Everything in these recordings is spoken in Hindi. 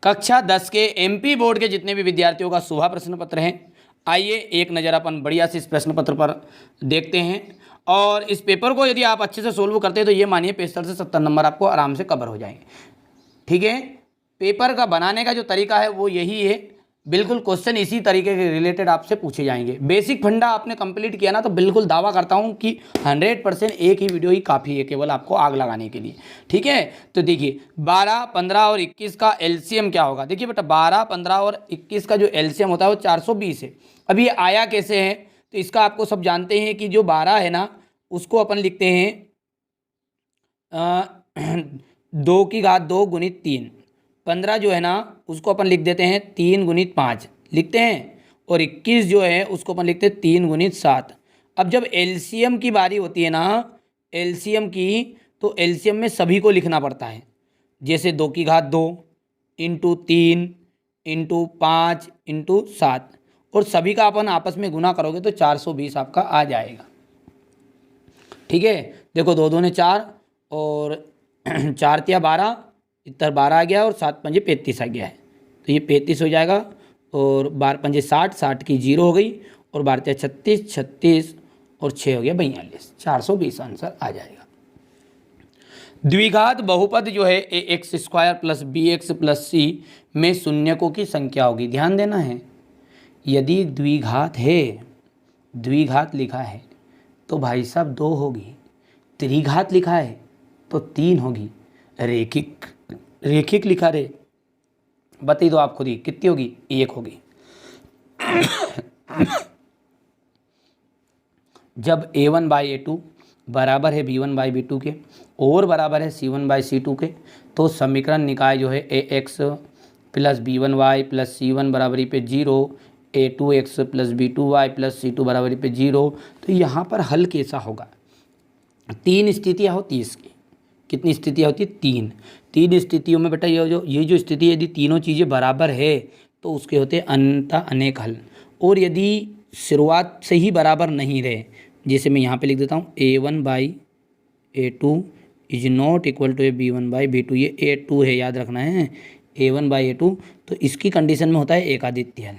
कक्षा 10 के एमपी बोर्ड के जितने भी विद्यार्थियों का सुबह प्रश्न पत्र है, आइए एक नज़र अपन बढ़िया से इस प्रश्न पत्र पर देखते हैं। और इस पेपर को यदि आप अच्छे से सोल्व करते हैं तो ये मानिए 65 से 70 नंबर आपको आराम से कवर हो जाएंगे। ठीक है, पेपर का बनाने का जो तरीका है वो यही है, बिल्कुल क्वेश्चन इसी तरीके के रिलेटेड आपसे पूछे जाएंगे। बेसिक फंडा आपने कंप्लीट किया ना तो बिल्कुल दावा करता हूँ कि 100% एक ही वीडियो ही काफ़ी है केवल आपको आग लगाने के लिए। ठीक है, तो देखिए 12, 15 और 21 का एलसीएम क्या होगा। देखिए बेटा 12, 15 और 21 का जो एलसीएम होता है वो 420 है। अब ये आया कैसे है, तो इसका आपको सब जानते हैं कि जो 12 है ना उसको अपन लिखते हैं 2 की घात 2 गुणित 3। 15 जो है ना उसको अपन लिख देते हैं 3 गुणित 5 लिखते हैं, और 21 जो है उसको अपन लिखते हैं 3 गुणित 7। अब जब एलसीएम की बारी होती है ना एलसीएम की, तो एलसीएम में सभी को लिखना पड़ता है, जैसे 2 की घात 2 इंटू 3 इंटू 5 इंटू 7, और सभी का अपन आपस में गुना करोगे तो 420 आपका आ जाएगा। ठीक है, देखो 2 दूने 4 और 4 तिया 12, इधर 12 आ गया और 7 पंजे 35 आ गया है, तो ये 35 हो जाएगा, और 12 पंजे 60, 60 की 0 हो गई, और 12 तिया 36, 36 और 6 हो गया 42, 420 आंसर आ जाएगा। द्विघात बहुपद जो है ax² plus bx plus c में शून्यकों की संख्या होगी। ध्यान देना है, यदि द्विघात है, द्विघात लिखा है तो भाई साहब 2 होगी, त्रिघात लिखा है तो 3 होगी, रेखिक रेखिक लिखा रे बता दो आप खुद ही कितनी होगी, 1 होगी। जब a1/a2 बराबर है b1/b2 के और बराबर है c1/c2 के, तो समीकरण निकाय जो है ax plus b1y plus c1 बराबरी पे 0, a2x plus b2y plus c2 बराबरी पे 0। तो यहाँ पर हल कैसा होगा, 3 स्थितियाँ होती है इसकी। कितनी स्थितियाँ होती है, 3 स्थितियों में बेटा ये जो स्थिति यदि तीनों चीज़ें बराबर है तो उसके होते हैं अनंत अनेक हल। और यदि शुरुआत से ही बराबर नहीं रहे, जैसे मैं यहाँ पे लिख देता हूँ a1/a2 is not equal to b1/b2, ये a2 है याद रखना है, a1/a2, तो इसकी कंडीशन में होता है एकादित्य हल।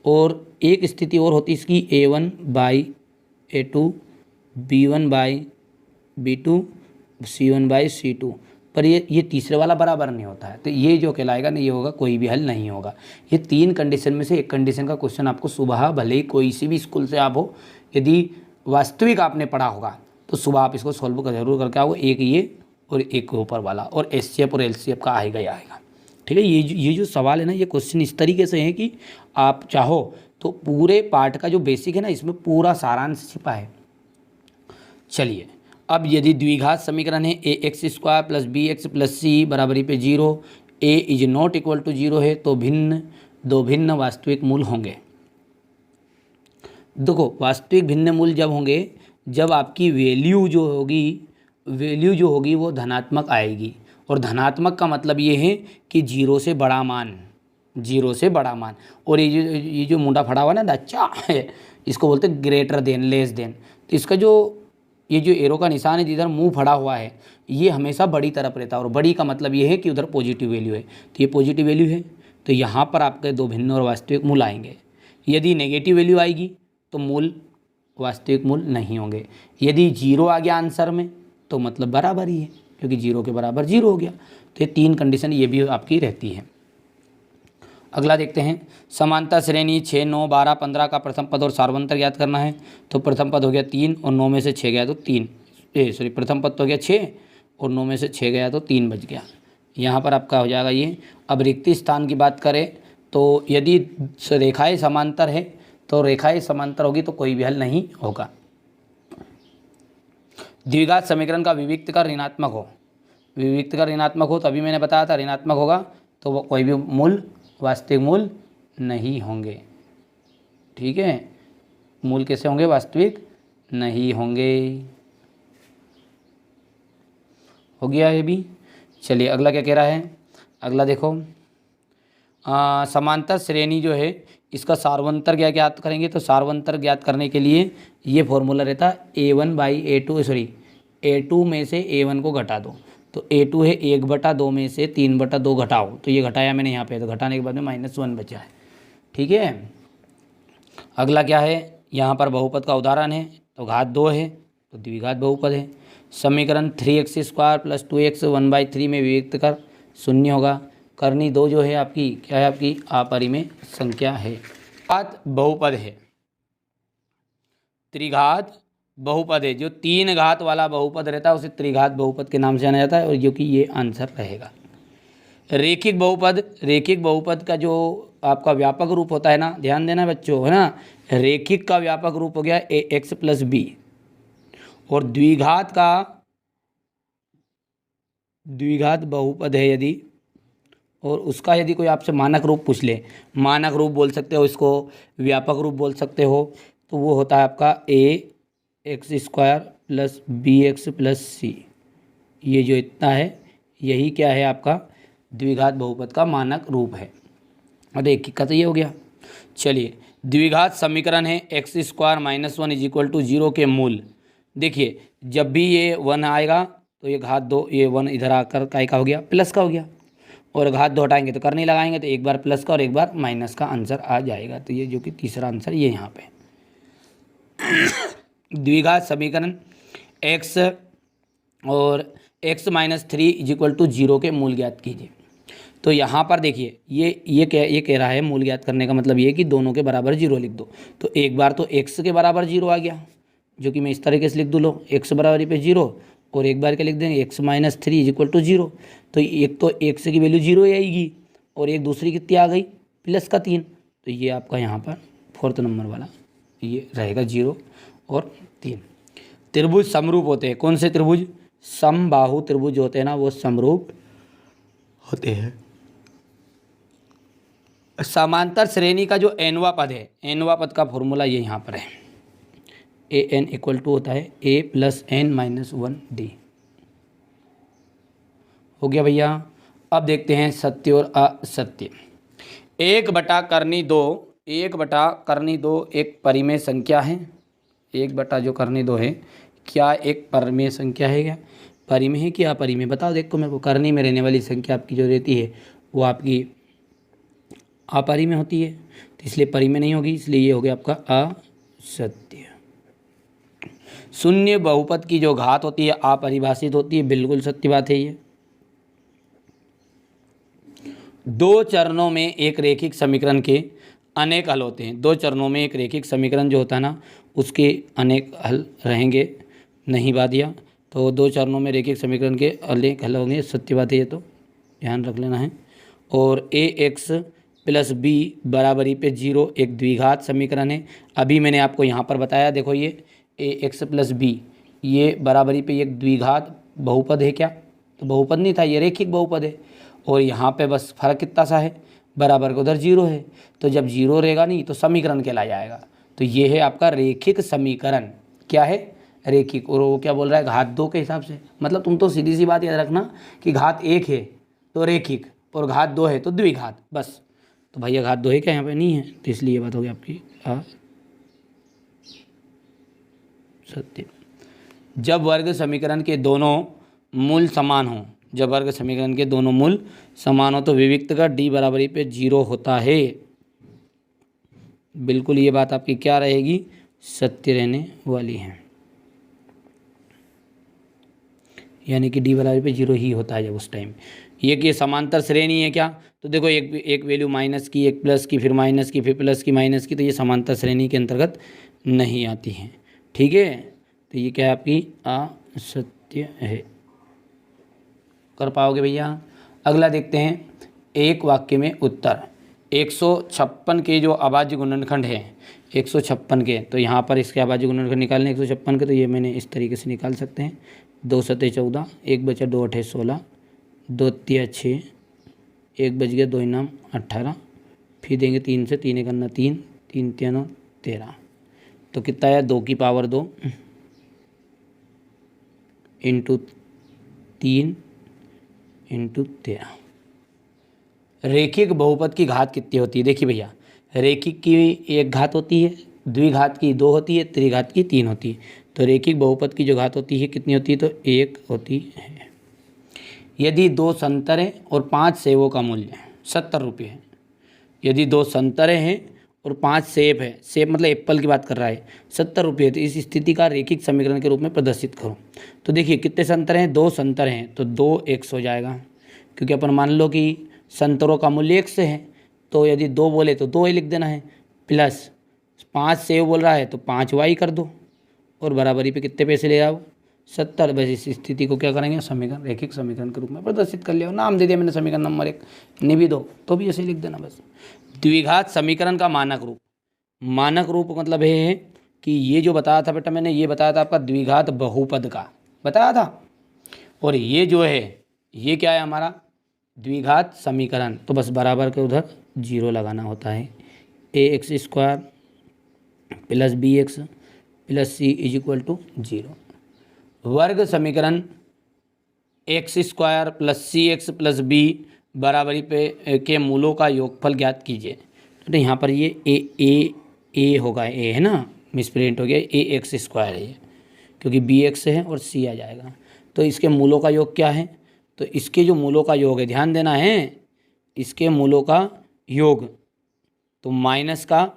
और एक स्थिति और होती है इसकी a1/a2 b1/b2 c1/c2, पर ये तीसरे वाला बराबर नहीं होता है, तो ये जो कहलाएगा ना ये होगा कोई भी हल नहीं होगा। ये 3 कंडीशन में से एक कंडीशन का क्वेश्चन आपको सुबह भले ही कोई सी भी स्कूल से आप हो, यदि वास्तविक आपने पढ़ा होगा तो सुबह आप इसको सॉल्व जरूर करके आओ, एक ये और एक ऊपर वाला, और एचसीएफ और एलसीएफ का आएगा ही आएगा। ठीक है, ये जो सवाल है ना ये क्वेश्चन इस तरीके से है कि आप चाहो तो पूरे पार्ट का जो बेसिक है ना इसमें पूरा सारांश छिपा है। चलिए, अब यदि द्विघात समीकरण है ax² plus bx plus c बराबरी पे 0, a is not equal to 0 है, तो दो भिन्न वास्तविक मूल होंगे। देखो वास्तविक भिन्न मूल जब होंगे जब आपकी वैल्यू जो होगी वो धनात्मक आएगी, और धनात्मक का मतलब ये है कि 0 से बड़ा मान, 0 से बड़ा मान। और ये जो मुंडा फड़ा हुआ ना अच्छा है, इसको बोलते हैं ग्रेटर देन, लेस देन। तो इसका ये जो एरो का निशान है जिधर मुंह फड़ा हुआ है ये हमेशा बड़ी तरफ रहता है, और बड़ी का मतलब ये है कि उधर पॉजिटिव वैल्यू है, तो ये पॉजिटिव वैल्यू है, तो यहाँ पर आपके दो भिन्न और वास्तविक मूल आएंगे। यदि नेगेटिव वैल्यू आएगी तो मूल वास्तविक मूल नहीं होंगे। यदि 0 आ गया आंसर में तो मतलब बराबर ही है, क्योंकि 0 के बराबर 0 हो गया। तो ये 3 कंडीशन ये भी आपकी रहती है। अगला देखते हैं, समांतर श्रेणी 6, 9, 12, 15 का प्रथम पद और सार्वंतर ज्ञात करना है। तो प्रथम पद हो गया 3 और 9 में से 6 गया तो 3, प्रथम पद तो हो गया 6 और 9 में से 6 गया तो 3 बच गया। यहाँ पर आपका हो जाएगा ये। अब रिक्त स्थान की बात करें तो यदि रेखाएं समांतर है तो रेखाएं समांतर होगी तो कोई भी हल नहीं होगा। द्विघात समीकरण का विविक्त का ऋणात्मक हो, विविक्त का ऋणात्मक हो, तभी मैंने बताया था ऋणात्मक होगा तो वो कोई भी मूल वास्तविक मूल नहीं होंगे। ठीक है, मूल कैसे होंगे, वास्तविक नहीं होंगे। हो गया ये भी। चलिए अगला क्या कह रहा है, अगला देखो, समांतर श्रेणी जो है इसका सार्वंतर क्या ज्ञात करेंगे। तो सार्वंतर ज्ञात करने के लिए ये फॉर्मूला रहता है a1/a2, A2 में से a1 को घटा दो तो A2 है 1/2 में से 3/2 घटाओ, तो ये घटाया मैंने यहाँ पे, तो घटाने के बाद में -1 बचा है। ठीक है, अगला क्या है, यहाँ पर बहुपद का उदाहरण है, तो घात 2 है तो द्विघात बहुपद है। समीकरण 3x² + 2x 1/3 में विभक्त कर शून्य होगा। करनी 2 जो है आपकी क्या है, आपकी अपरिमेय संख्या है। घात बहुपद है, त्रिघात बहुपद है, जो 3 घात वाला बहुपद रहता है उसे त्रिघात बहुपद के नाम से जाना जाता है, और जो कि ये आंसर रहेगा। रेखिक बहुपद, रेखिक बहुपद का जो आपका व्यापक रूप होता है ना, ध्यान देना बच्चों, है ना, रेखिक का व्यापक रूप हो गया ax + b, और द्विघात का, द्विघात बहुपद है यदि, और उसका यदि कोई आपसे मानक रूप पूछ ले, मानक रूप बोल सकते हो इसको, व्यापक रूप बोल सकते हो, तो वो होता है आपका ax² + bx + c। ये जो इतना है यही क्या है आपका द्विघात बहुपद का मानक रूप है। और एक का तो ये हो गया। चलिए, द्विघात समीकरण है x² - 1 = 0 के मूल। देखिए, जब भी ये 1 आएगा तो ये घात 2, ये 1 इधर आकर काय का हो गया, प्लस का हो गया, और घात 2 हटाएंगे तो करनी लगाएंगे, तो एक बार प्लस का और एक बार माइनस का आंसर आ जाएगा। तो ये जो कि तीसरा आंसर ये यहाँ पे द्विघात समीकरण x और x - 3 = 0 के मूल ज्ञात कीजिए। तो यहाँ पर देखिए, ये कह रहा है मूल ज्ञात करने का मतलब ये कि दोनों के बराबर 0 लिख दो। तो एक बार तो x के बराबर 0 आ गया, जो कि मैं इस तरीके से लिख दूँ, लो x बराबर पे 0, और एक बार क्या लिख देंगे x - 3 = 0। तो एक तो x की वैल्यू 0 ही आएगी, और एक दूसरी कितनी आ गई, +3। तो ये आपका यहाँ पर 4th नंबर वाला ये रहेगा 0 और 3। त्रिभुज समरूप होते हैं, कौन से त्रिभुज, समबाहु त्रिभुज होते हैं ना, वो समरूप होते हैं। समांतर श्रेणी का जो nवां पद है, nवां पद का फॉर्मूला ये यहाँ पर है, an = होता है a + n - 1d। हो गया भैया। अब देखते हैं सत्य और असत्य। 1/2 एक परिमेय संख्या है। 1 जो करनी 2 है, क्या एक परिमेय संख्या है, क्या परिमेय है कि अपरिमेय, बताओ देखो मेरे को। करनी में रहने वाली संख्या आपकी जो रहती है वो आपकी अपरिमेय होती है, तो इसलिए परिमेय नहीं होगी, इसलिए ये हो गया आपका असत्य। शून्य बहुपद की जो घात होती है अपरिभाषित होती है, बिल्कुल सत्य बात है ये। 2 चरणों में एक रेखिक समीकरण के अनेक हल होते हैं। 2 चरणों में एक रेखिक समीकरण जो होता है ना, उसके अनेक हल रहेंगे, नहीं बात यह। तो 2 चरणों में रेखिक समीकरण के अनेक हल होंगे, सत्य बात है ये, तो ध्यान रख लेना है। और ax + b = 0 एक द्विघात समीकरण है। अभी मैंने आपको यहाँ पर बताया, देखो ये ax + b ये बराबरी पे एक द्विघात बहुपद है क्या, तो बहुपद नहीं था, ये रेखिक बहुपद है। और यहाँ पे बस फर्क कितना सा है, बराबर का उधर 0 है, तो जब 0 रहेगा नहीं तो समीकरण कहला जाएगा। तो ये है आपका रेखिक समीकरण, क्या है, रेखिक। और वो क्या बोल रहा है, घात 2 के हिसाब से। मतलब तुम तो सीधी सी बात याद रखना कि घात 1 है तो रेखिक, और घात 2 है तो द्विघात, बस। तो भैया घात 2 है क्या, यहाँ पे नहीं है, तो इसलिए ये बात होगी आपकी सत्य। जब वर्ग समीकरण के दोनों मूल समान हो, जब वर्ग समीकरण के दोनों मूल समान हो तो विविक्त का d = 0 होता है। बिल्कुल ये बात आपकी क्या रहेगी, सत्य रहने वाली है, यानी कि d = 0 ही होता है जब उस टाइम। ये कि समांतर श्रेणी है क्या, तो देखो एक वैल्यू माइनस की, एक प्लस की, फिर माइनस की, फिर प्लस की, माइनस की, तो ये समांतर श्रेणी के अंतर्गत नहीं आती है। ठीक है, तो ये क्या है आपकी असत्य है। कर पाओगे भैया। अगला देखते हैं, एक वाक्य में उत्तर। 156 के जो अभाज्य गुणनखंड है, 156 के, तो यहाँ पर इसके अभाज्य गुणनखंड निकालने 156 के, तो ये मैंने इस तरीके से निकाल सकते हैं। 2 × 7 = 14, 1 बचा 2 × 8 = 16, 2 × 3 = 6, 1 बच गया 2 × 9 = 18, फिर देंगे 3 से, 3 × 1 = 3, 3 × 3 = 13, तो कितना आया, 2 की पावर 2 × 3 × 13। रेखिक बहुपद की घात कितनी होती है, देखिए भैया, रेखिक की 1 घात होती है, द्विघात की 2 होती है, त्रिघात की 3 होती है। तो रेखिक बहुपद की जो घात होती है कितनी होती है, तो 1 होती है। यदि 2 संतरे और 5 सेबों का मूल्य 70 रुपये है। यदि 2 संतरे हैं और 5 सेब है, सेब मतलब एप्पल की बात कर रहा है, 70 रुपये, तो इस स्थिति का रैखिक समीकरण के रूप में प्रदर्शित करो। तो देखिए कितने संतरे हैं, 2 संतरे हैं, तो 2x हो जाएगा, क्योंकि अपन मान लो कि संतरों का मूल्य x है, तो यदि 2 बोले तो 2 ही लिख देना है, प्लस 5 सेब बोल रहा है तो 5y कर दो, और बराबरी पे कितने पैसे ले आओ, 70। बस इस स्थिति को क्या करेंगे, समीकरण, रैखिक समीकरण के रूप में प्रदर्शित कर लिया। नाम दे दिया मैंने समीकरण नंबर 1, नहीं भी दो तो भी ऐसे लिख देना बस। द्विघात समीकरण का मानक रूप, मानक रूप मतलब है कि ये जो बताया था बेटा मैंने, ये बताया था आपका द्विघात बहुपद का बताया था, और ये जो है ये क्या है हमारा द्विघात समीकरण। तो बस बराबर के उधर 0 लगाना होता है। ax² plus bx plus c is equal to 0। वर्ग समीकरण x² plus cx plus b बराबरी पे के मूलों का योगफल ज्ञात कीजिए। तो यहाँ पर ये a होगा, a है ना, मिसप्रिंट हो गया, ax² है ये, क्योंकि bx है और c आ जाएगा। तो इसके मूलों का योग क्या है, तो इसके जो मूलों का योग है, ध्यान देना है, इसके मूलों का योग, तो माइनस का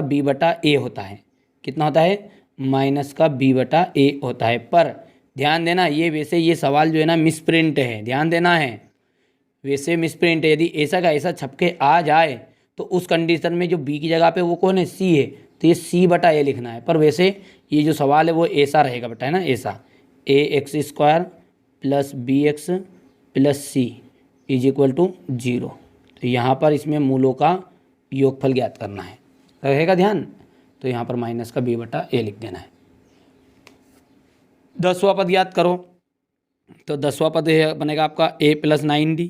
b/a होता है। कितना होता है, माइनस का b/a होता है। पर ध्यान देना, ये वैसे ये सवाल जो है ना मिसप्रिंट है, ध्यान देना है, वैसे मिसप्रिंट है। यदि ऐसा का ऐसा छपके आ जाए तो उस कंडीशन में जो b की जगह पे वो कौन है, c है, तो ये c/a लिखना है। पर वैसे ये जो सवाल है वो ऐसा रहेगा बेटा, है ना, ऐसा ax² plus bx plus c is equal to 0। तो यहाँ पर इसमें मूलों का योगफल ज्ञात करना है, रहेगा ध्यान। तो यहाँ पर माइनस का b/a लिख देना है। 10वां पद याद करो, तो 10वां पद बनेगा आपका a प्लस 9d,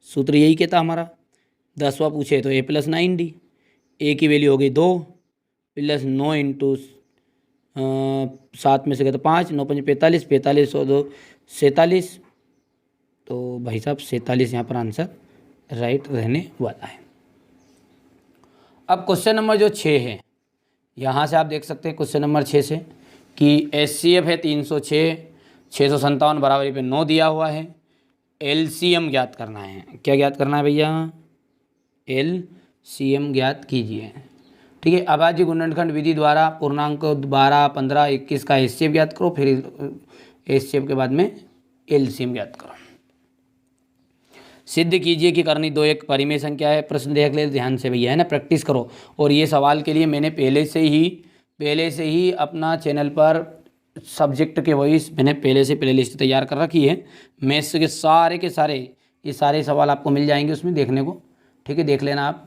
सूत्र यही कहता हमारा। 10वां पूछे तो a प्लस 9d, a की वैल्यू हो गई 2 प्लस 9 इंटू 7 में से कहते 5, 9 5 45, 45 और 2 47, तो भाई साहब 47 यहाँ पर आंसर राइट रहने वाला है। अब क्वेश्चन नंबर जो 6 है, यहाँ से आप देख सकते हैं क्वेश्चन नंबर 6 से कि HCF है 306, 657 बराबरी पे 9 दिया हुआ है। LCM ज्ञात करना है। क्या ज्ञात करना है भैया, LCM ज्ञात कीजिए। ठीक है, अभाज्य गुणनखंड विधि द्वारा पूर्णांक 12, 15, 21 का HCF ज्ञात करो, फिर HCF के बाद में LCM ज्ञात करो। सिद्ध कीजिए कि करनी 2 एक परिमेय संख्या है। प्रश्न देख ले ध्यान से भैया, है ना, प्रैक्टिस करो। और ये सवाल के लिए मैंने पहले से ही अपना चैनल पर सब्जेक्ट के वॉइस मैंने पहले से प्लेलिस्ट तैयार कर रखी है। मैथ्स के सारे ये सारे सवाल आपको मिल जाएंगे उसमें देखने को। ठीक है, देख लेना आप,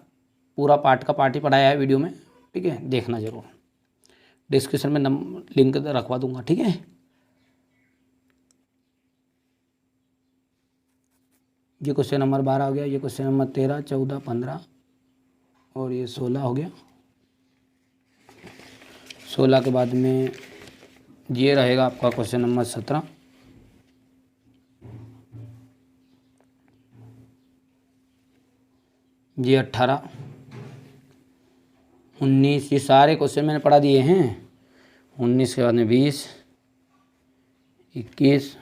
पूरा पार्ट का पार्ट ही पढ़ाया है वीडियो में। ठीक है, देखना जरूर, डिस्क्रिप्शन में लिंक रखवा दूंगा। ठीक है, ये क्वेश्चन नंबर 12 हो गया, ये क्वेश्चन नंबर 13, 14, 15 और ये 16 हो गया। 16 के बाद में ये रहेगा आपका क्वेश्चन नंबर 17, ये 18, 19, ये सारे क्वेश्चन मैंने पढ़ा दिए हैं। 19 के बाद में 20, 21,